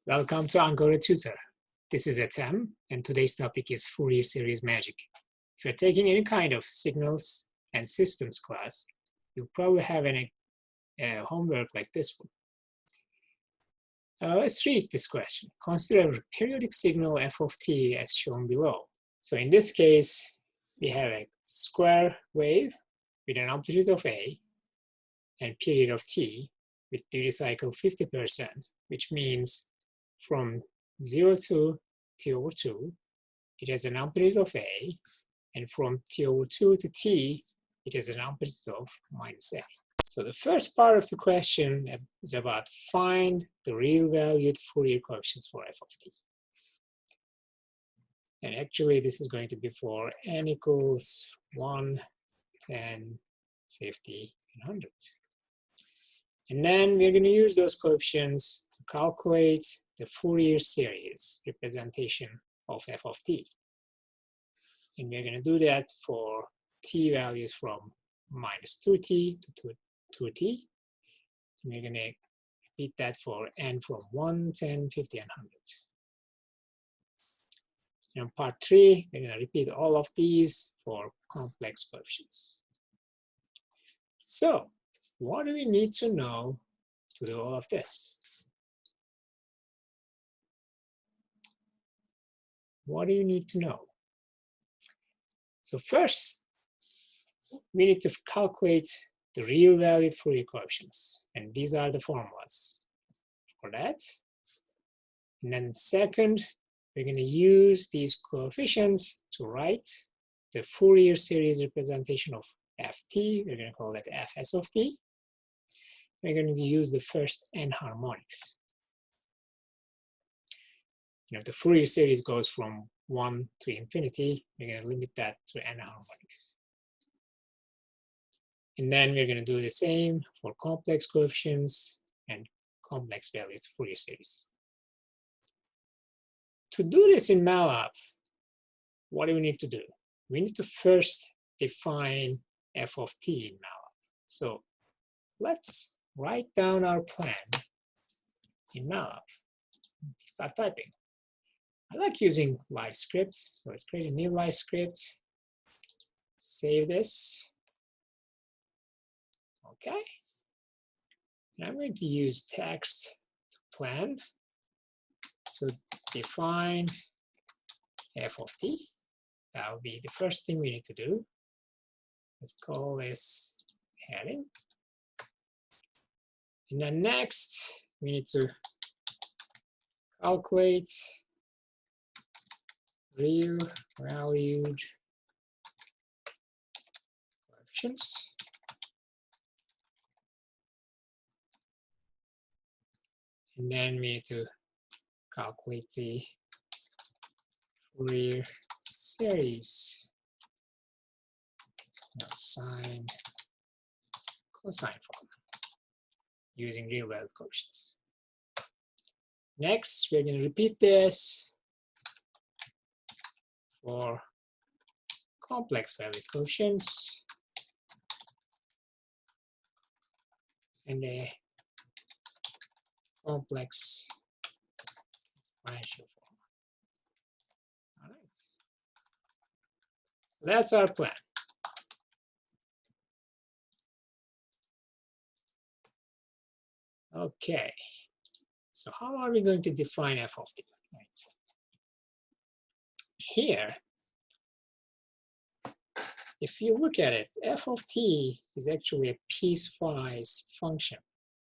Welcome to Angora Tutor. This is Etem, and today's topic is Fourier Series magic. If you're taking any kind of signals and systems class, you'll probably have a homework like this one. Let's read this question. Consider a periodic signal f of t as shown below. So in this case, we have a square wave with an amplitude of a and period of t with duty cycle 50%, which means from 0 to t over 2, it has an amplitude of a, and from t over 2 to t, it has an amplitude of minus a. So the first part of the question is about find the real valued Fourier coefficients for f of t. And actually, this is going to be for n equals 1, 10, 50, and 100. And then we're going to use those coefficients to calculate the Fourier series representation of f of t. And we're going to do that for t values from minus 2t to 2t. And we're going to repeat that for n from 1, 10, 50, and 100. And in part 3, we're going to repeat all of these for complex coefficients. So, what do we need to know to do all of this? What do you need to know? So first, we need to calculate the real valued Fourier coefficients. And these are the formulas for that. And then second, we're going to use these coefficients to write the Fourier series representation of ft. We're going to call that fs of t. We're going to use the first n harmonics. The Fourier series goes from 1 to infinity. We're going to limit that to n harmonics. And then we're going to do the same for complex coefficients and complex valued Fourier series. To do this in MATLAB, what do we need to do? We need to first define f of t in MATLAB. So let's write down our plan in MATLAB. Start typing. I like using live scripts, so let's create a new live script. Save this. Okay. And I'm going to use text to plan. So define f of t. That will be the first thing we need to do. Let's call this heading. And then next, we need to calculate real valued coefficients. And then we need to calculate the Fourier series. Sine, cosine form using real valued coefficients. Next, we're going to repeat this for complex valued coefficients and a complex exponential form. All right. So that's our plan. Okay. So how are we going to define f of t? Right. Here, if you look at it, f of t is actually a piecewise function.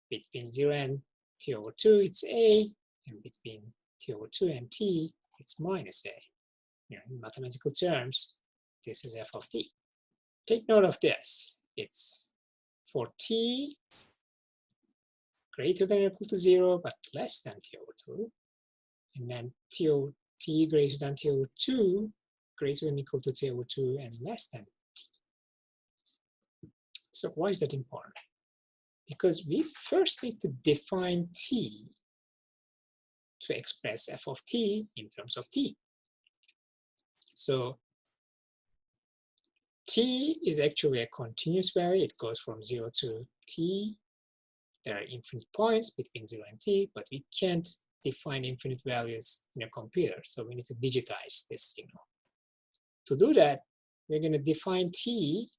Between 0 and t over 2, it's a, and between t over 2 and t, it's minus a. In mathematical terms, this is f of t. Take note of this. It's for t greater than or equal to 0, but less than t over 2. And then t greater than t over 2, greater than or equal to t over 2, and less than t. So why is that important? Because we first need to define t to express f of t in terms of t. So t is actually a continuous value. It goes from 0 to t. There are infinite points between 0 and t, but we can't define infinite values in a computer, so we need to digitize this signal. To do that, we're going to define t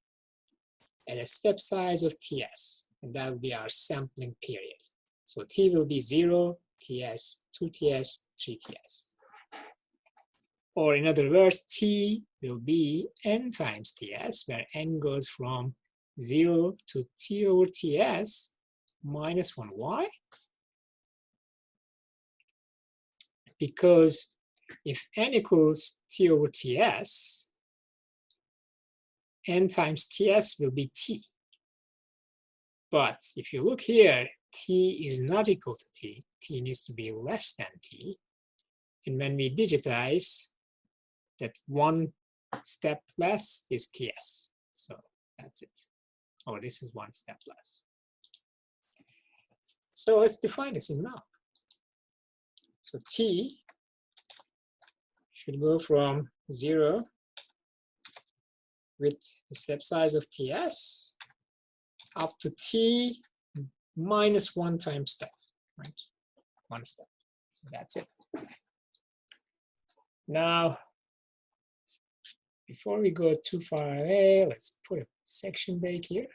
at a step size of ts, and that will be our sampling period. So t will be 0, ts, 2ts, 3ts. Or in other words, t will be n times ts, where n goes from 0 to t over ts minus 1. Why? Because if n equals t over ts, n times ts will be t. But if you look here, t is not equal to t. T needs to be less than t. And when we digitize, that one step less is ts. So that's it. Or this is one step less. So let's define this now. So t should go from 0 with the step size of ts up to t minus 1 times step, right? One step. So that's it. Now, before we go too far away, let's put a section break here.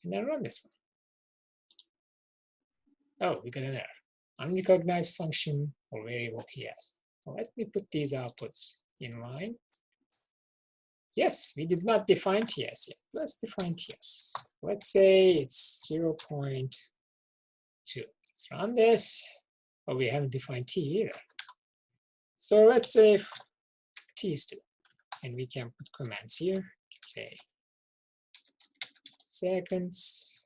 And then run this one. Oh, we got an error. Unrecognized function or variable ts. Well, let me put these outputs in line. Yes, we did not define ts yet. Let's define ts. Let's say it's 0.2. Let's run this. Oh, we haven't defined t either. So let's say t is 2. And we can put commands here. Say seconds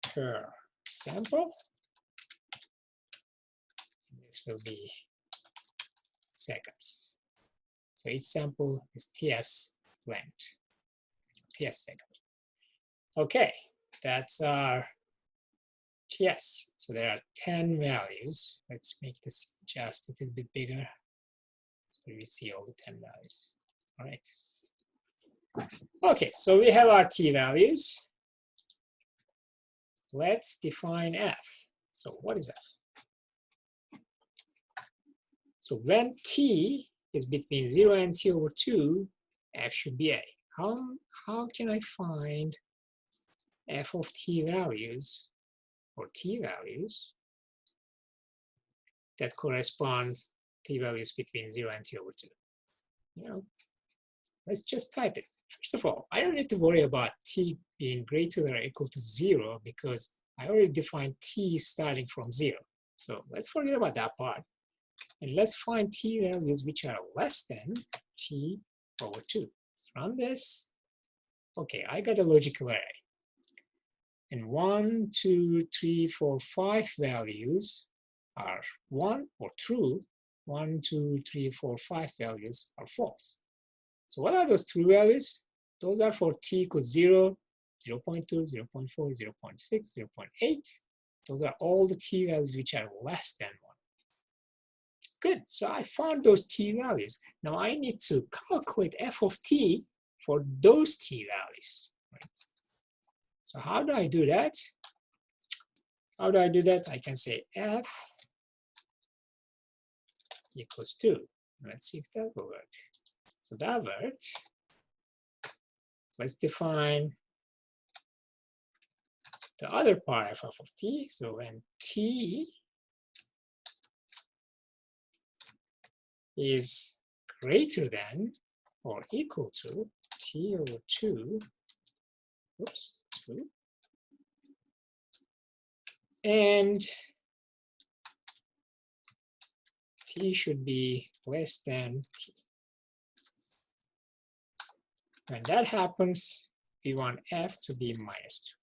per sample. And this will be seconds. So each sample is ts length, ts second. Okay, that's our ts. So there are 10 values. Let's make this just a little bit bigger so we see all the 10 values. All right. Okay, so we have our t values. Let's define f. So what is f? So when t is between 0 and t over 2, f should be a. How can I find f of t values or t values that correspond t values between 0 and t over 2? You know, let's just type it. First of all, I don't need to worry about t being greater than or equal to 0 because I already defined t starting from 0. So let's forget about that part. And let's find t values which are less than t over 2. Let's run this. Okay, I got a logical array. And 1, 2, 3, 4, 5 values are 1 or true. 1, 2, 3, 4, 5 values are false. So what are those true values? Those are for t equals 0, 0.2, 0.4, 0.6, 0.8. Those are all the t values which are less than 1. Good, so I found those t values. Now I need to calculate f of t for those t values. Right? So how do I do that? How do I do that? I can say f equals 2. Let's see if that will work. So that worked. Let's define the other part of f of t. So when t is greater than or equal to t over 2, oops, 2, and t should be less than t. When that happens, we want f to be minus 2.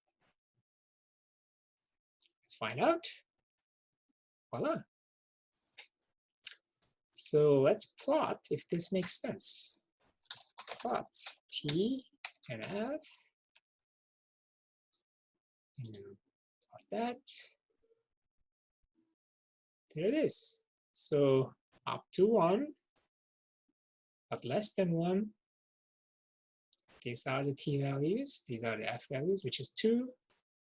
Let's find out. Voila. So let's plot if this makes sense. Plot t and f. And plot that. There it is. So up to 1, but less than 1. These are the t values. These are the f values, which is 2.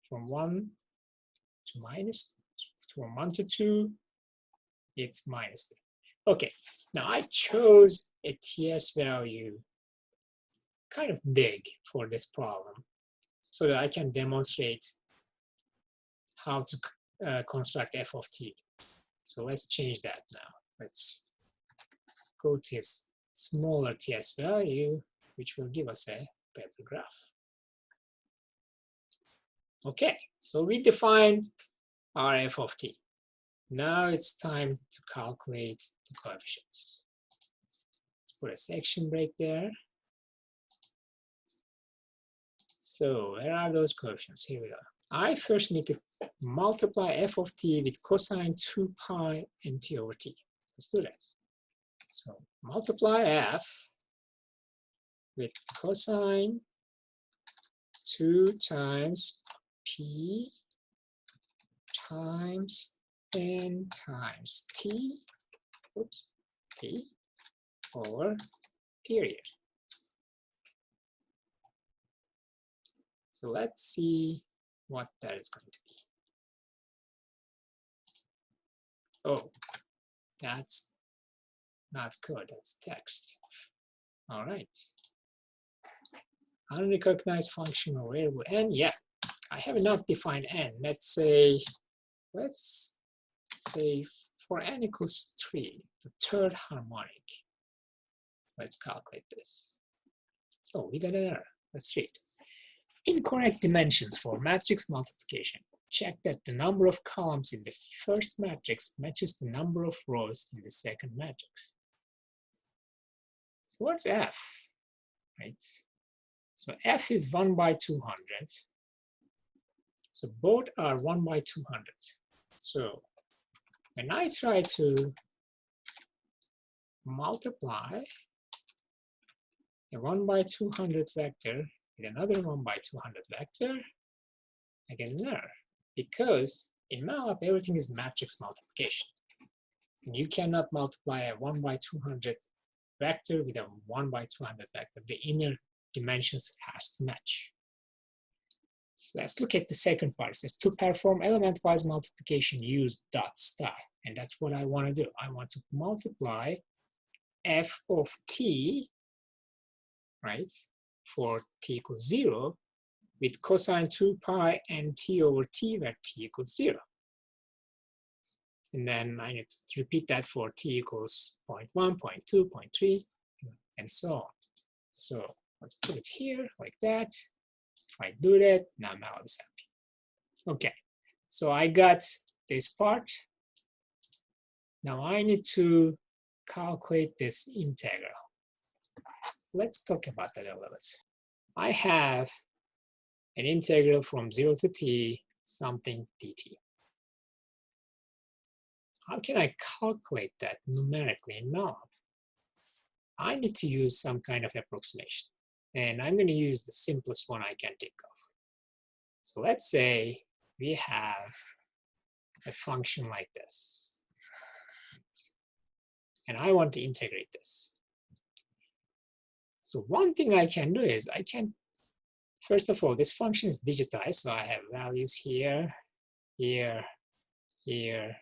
From 1 to minus, from 1 to 2, it's minus 3. Okay, now I chose a TS value kind of big for this problem so that I can demonstrate how to construct f of t. So let's change that now. Let's go to this smaller TS value, which will give us a better graph. Okay, so we define our f of t. Now it's time to calculate the coefficients. Let's put a section break there. So where are those coefficients? Here we are. I first need to multiply f of t with cosine 2 pi and t over t. Let's do that. So multiply f with cosine 2 times p times n times t, oops, t over period. So let's see what that is going to be. Oh, that's not code, that's text. All right. Unrecognized function or variable n. Yeah, I have not defined n. Let's say for n equals 3, the third harmonic. Let's calculate this. Oh, we got an error. Let's read. Incorrect dimensions for matrix multiplication. Check that the number of columns in the first matrix matches the number of rows in the second matrix. So what's f, right? So f is 1 by 200. So both are 1 by 200. So when I try to multiply a 1 by 200 vector with another 1 by 200 vector, I get an error. Because in MATLAB, everything is matrix multiplication. And you cannot multiply a 1 by 200 vector with a 1 by 200 vector. The inner dimensions has to match. So let's look at the second part. It says to perform element-wise multiplication, use dot star. And that's what I want to do. I want to multiply f of t, right, for t equals 0 with cosine 2 pi and t over t where t equals 0. And then I need to repeat that for t equals 0.1, 0.2, 0.3, and so on. So let's put it here like that. If I do that, now MATLAB is happy. Okay, so I got this part. Now I need to calculate this integral. Let's talk about that a little bit. I have an integral from 0 to t something dt. How can I calculate that numerically in MATLAB? I need to use some kind of approximation. And I'm going to use the simplest one I can think of. So let's say we have a function like this. And I want to integrate this. So one thing I can do is I can, first of all, this function is digitized. So I have values here, here, here,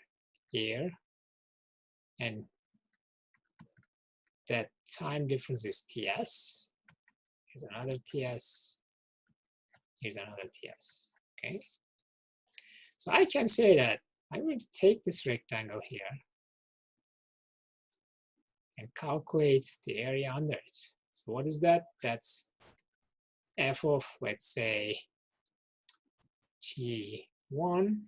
here. And that time difference is TS. Here's another TS. Here's another TS. Okay. So I can say that I'm going to take this rectangle here and calculate the area under it. So what is that? That's f of, let's say, t1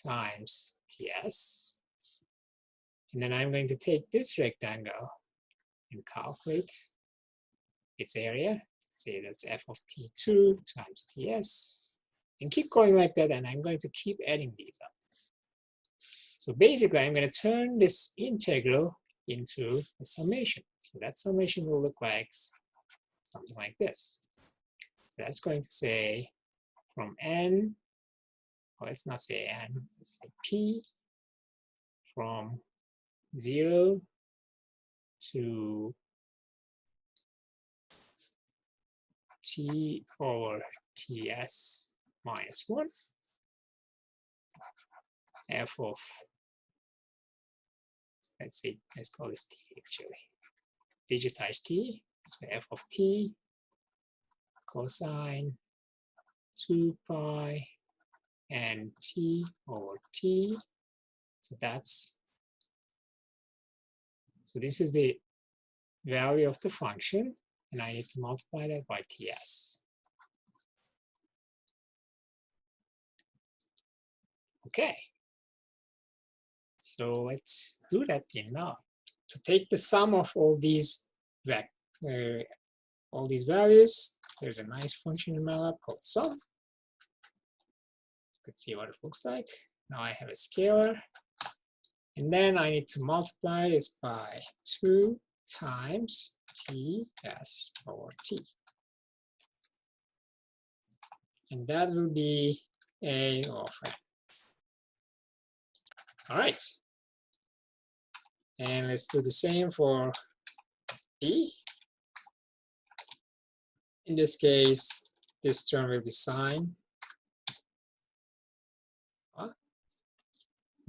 times ts. And then I'm going to take this rectangle and calculate its area. Say that's f of t2 times ts. And keep going like that, and I'm going to keep adding these up. So basically, I'm going to turn this integral into a summation. So that summation will look like something like this. So that's going to say from n, well, let's not say n, let's say p, from 0 to t over ts minus 1. f of, let's call this t actually, digitize t, so f of t cosine 2 pi and t over t. So this is the value of the function, and I need to multiply that by ts. Okay, so let's do that in MATLAB. To take the sum of all these values, there's a nice function in MATLAB called sum. Let's see what it looks like. Now I have a scalar, and then I need to multiply this by 2 times ts over t. And that will be a of n. All right. And let's do the same for b. In this case, this term will be sine.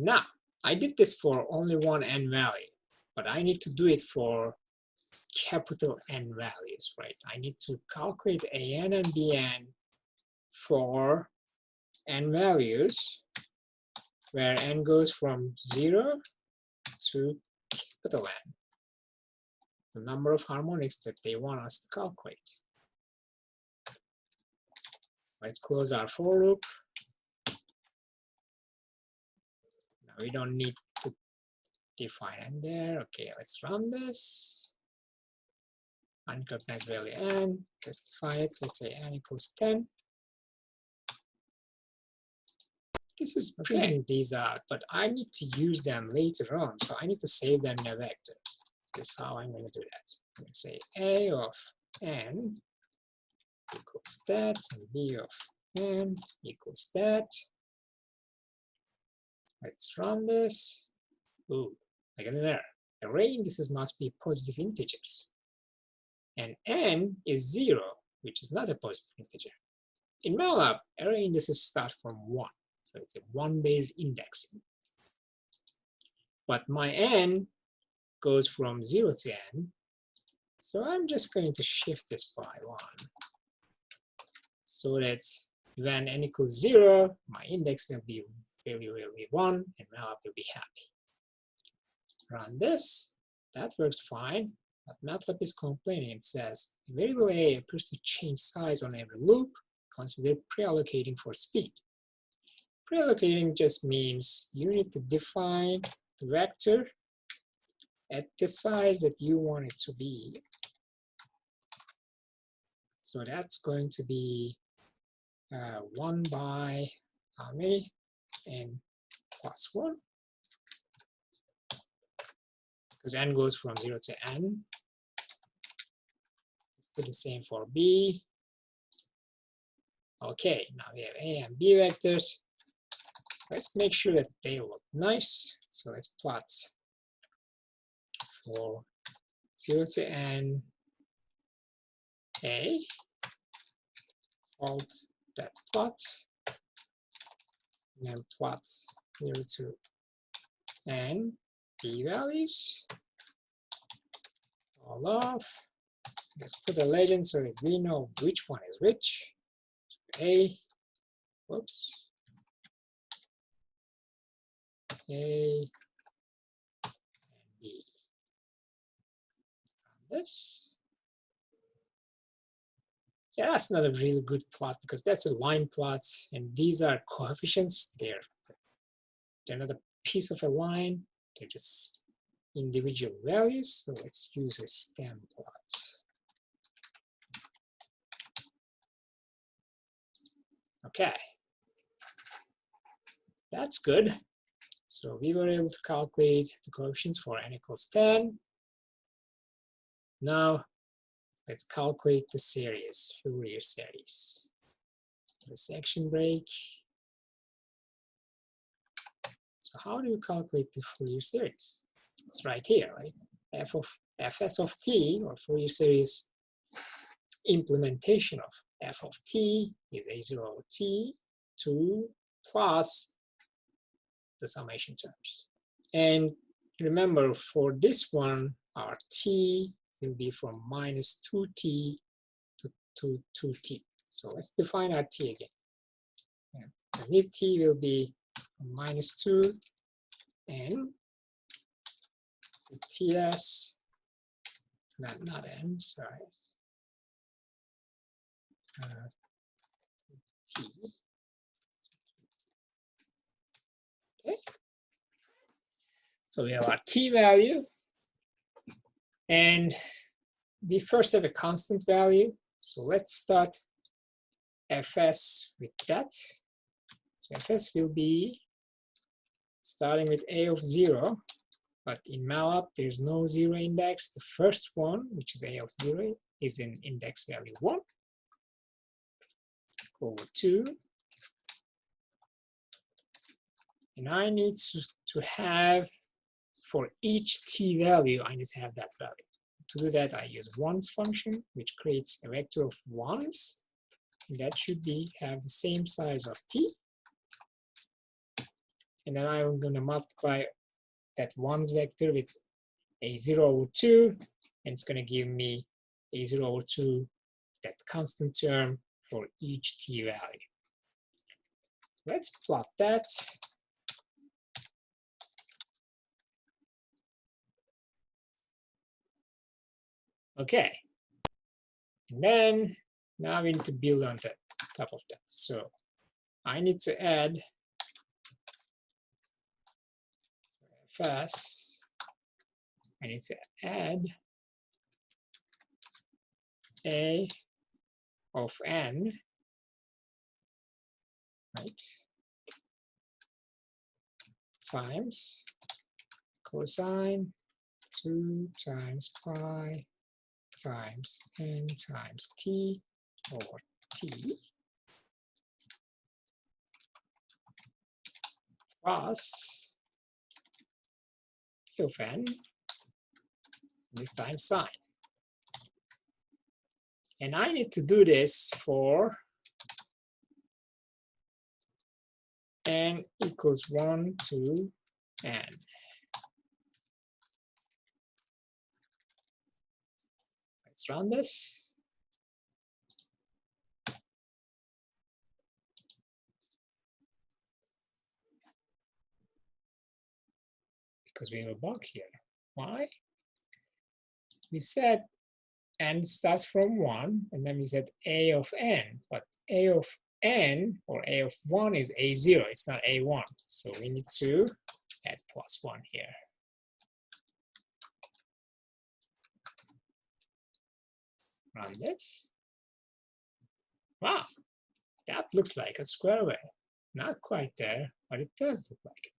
Now, I did this for only one n value, but I need to do it for capital N values, right? I need to calculate an and bn for n values where n goes from 0 to capital N, the number of harmonics that they want us to calculate. Let's close our for loop. Now we don't need to define n there. Okay, let's run this. Unrecognized value n, testify it. Let's say n equals 10. This is printing these out, but I need to use them later on, so I need to save them in a vector. This is how I'm going to do that. I'm going to say a of n equals that, and b of n equals that. Let's run this. Ooh, I get an error. Array indices must be positive integers. And n is 0, which is not a positive integer. In MATLAB, array indices start from 1. So it's a 1-base indexing. But my n goes from 0 to n. So I'm just going to shift this by 1. So that when n equals 0, my index will be value will be 1, and MATLAB will be happy. Run this. That works fine. But MATLAB is complaining. It says, variable a appears to change size on every loop. Consider pre-allocating for speed. Pre-allocating just means you need to define the vector at the size that you want it to be. So that's going to be 1 by how many? N plus 1. Because n goes from 0 to n. Do the same for b. Okay, now we have a and b vectors. Let's make sure that they look nice. So let's plot for 0 to n a. Hold that plot. And then plot 0 to n b values. All off. Let's put a legend so that we know which one is which. A, whoops. A and B. This. Yeah, that's not a really good plot because that's a line plot, and these are coefficients. They're not a piece of a line. They're just individual values. So let's use a stem plot. Okay, that's good. So we were able to calculate the coefficients for n equals 10. Now let's calculate the series, Fourier series. The section break. So how do you calculate the Fourier series? It's right here, right? Fs of t, or Fourier series implementation of f of t is a0 t 2 plus the summation terms. And remember, for this one, our t will be from minus 2t to 2t. So let's define our t again. And if t will be minus 2 n ts, not n, sorry, t. Okay. So we have our t value, and we first have a constant value. So let's start fs with that. So fs will be starting with a of 0, but in MATLAB there's no 0 index. The first one, which is a of 0, is in index value 1 over 2. And I need to have, for each t value, I need to have that value. To do that, I use ones function, which creates a vector of ones. And that should have the same size of t. And then I'm going to multiply that ones vector with a 0 over 2, and it's going to give me a 0 over 2, that constant term for each t value. Let's plot that. Okay. And then now we need to build on top of that. So I need to add fs. I need to add a of n, right, times cosine 2 times pi times n times t over t plus p of n, this time sine. And I need to do this for n equals 1 to n. Let's run this. Because we have a bug here. Why? We said n starts from 1, and then we said a of n, but a of n, or a of 1, is a0, it's not a1. So we need to add plus 1 here. Run this. Wow, that looks like a square wave. Not quite there, but it does look like it.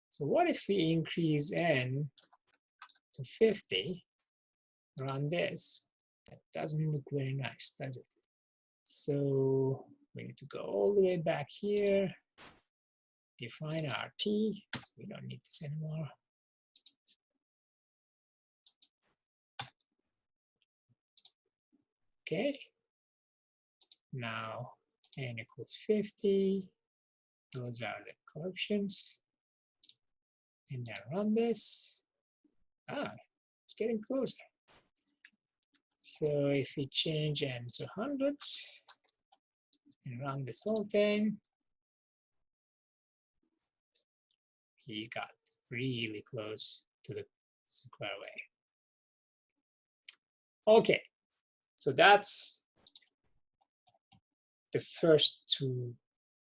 So what if we increase n to 50? Run this. That doesn't look very nice, does it? So we need to go all the way back here, define our t. So we don't need this anymore. Okay. Now n equals 50. Those are the coefficients. And then run this. Ah, it's getting closer. So if we change n to 100 and run this whole thing, we got really close to the square wave. Okay, so that's the first two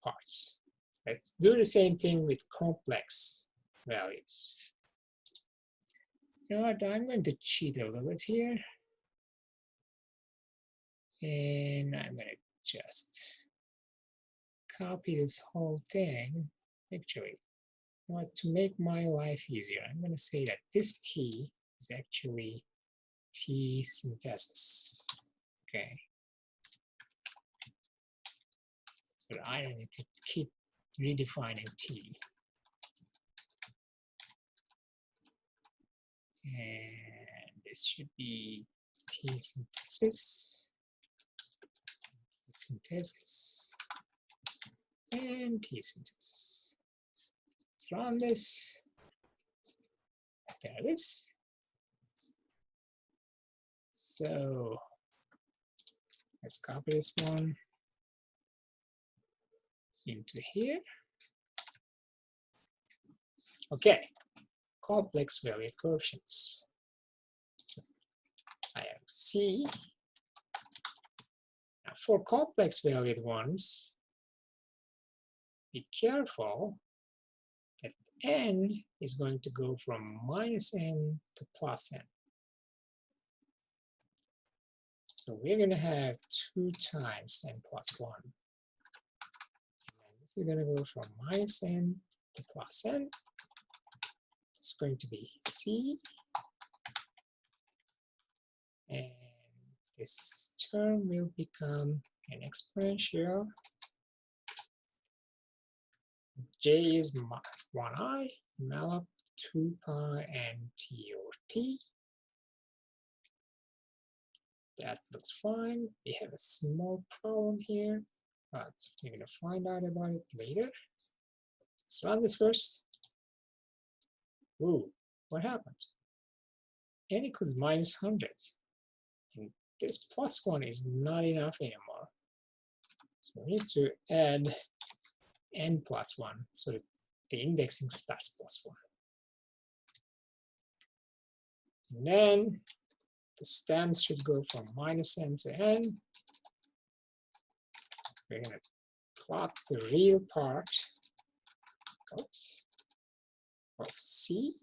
parts. Let's do the same thing with complex values. You know what, I'm going to cheat a little bit here. And I'm going to just copy this whole thing. Actually, you know what, to make my life easier, I'm going to say that this t is actually t synthesis. Okay. So I don't need to keep redefining t. And this should be t synthesis, and t synthesis. Let's run this. There it is. So let's copy this one into here. Okay, complex valued coefficients. So I have C. Now for complex valued ones, be careful that n is going to go from minus n to plus n. So we're going to have 2 times n plus 1. And this is going to go from minus n to plus n. It's going to be C. And this term will become an exponential. J is 1i, MATLAB 2 pi and t over t. That looks fine. We have a small problem here, but we're going to find out about it later. Let's run this first. Ooh, what happened? N equals minus 100. And this plus 1 is not enough anymore. So we need to add n plus 1 so that the indexing starts plus 1. And then the stems should go from minus n to n. We're going to plot the real part of C.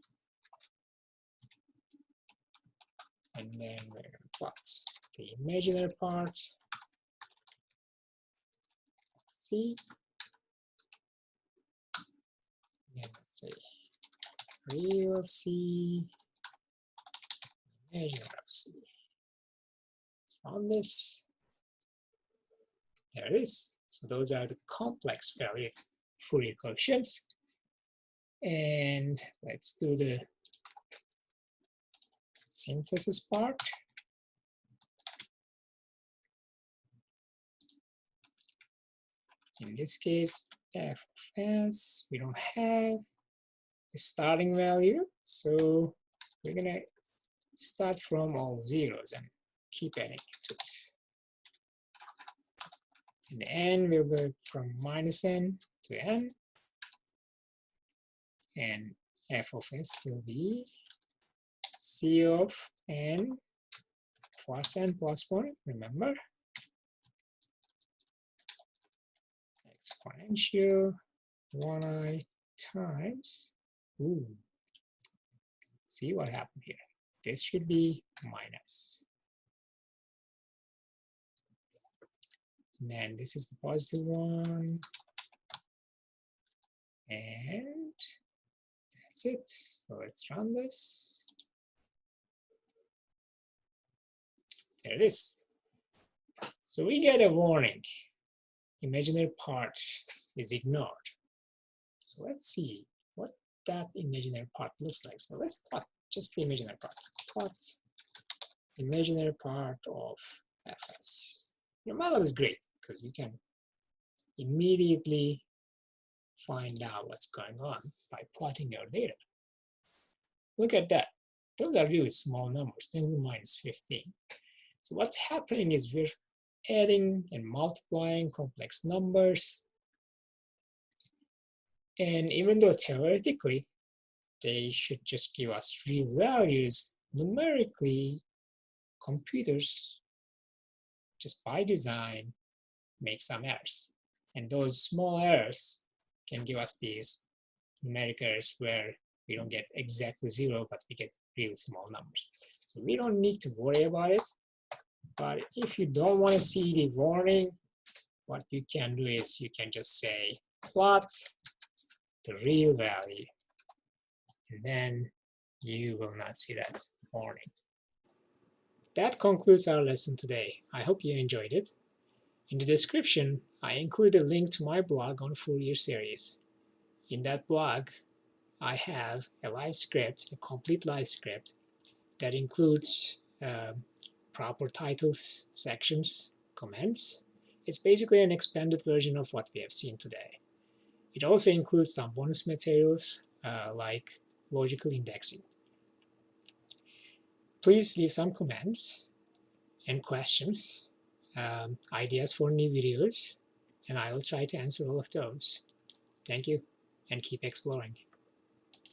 And then we're going to plot the imaginary part of C. And let's say real of C, imaginary of C. Let's run this. There it is. So those are the complex valued Fourier coefficients. And let's do the synthesis part. In this case, f of s, we don't have a starting value, so we're going to start from all zeros and keep adding to it. And n will go from minus n to n, and f of s will be c of n plus 1, remember, exponential 1i times, ooh, see what happened here. This should be minus. And then this is the positive one. And that's it. So let's run this. There it is. So we get a warning. Imaginary part is ignored. So let's see what that imaginary part looks like. So let's plot just the imaginary part. Plot imaginary part of fs. Your MATLAB is great because you can immediately find out what's going on by plotting your data. Look at that. Those are really small numbers, 10 to the minus 15. So what's happening is we're adding and multiplying complex numbers. And even though theoretically they should just give us real values, numerically computers just by design make some errors. And those small errors can give us these numeric errors where we don't get exactly 0, but we get really small numbers. So we don't need to worry about it. But if you don't want to see the warning, what you can do is you can just say plot the real value, and then you will not see that warning. That concludes our lesson today. I hope you enjoyed it. In the description, I include a link to my blog on Fourier Series. In that blog, I have a live script, a complete live script that includes proper titles, sections, comments. It's basically an expanded version of what we have seen today. It also includes some bonus materials like logical indexing. Please leave some comments and questions, ideas for new videos, and I will try to answer all of those. Thank you, and keep exploring.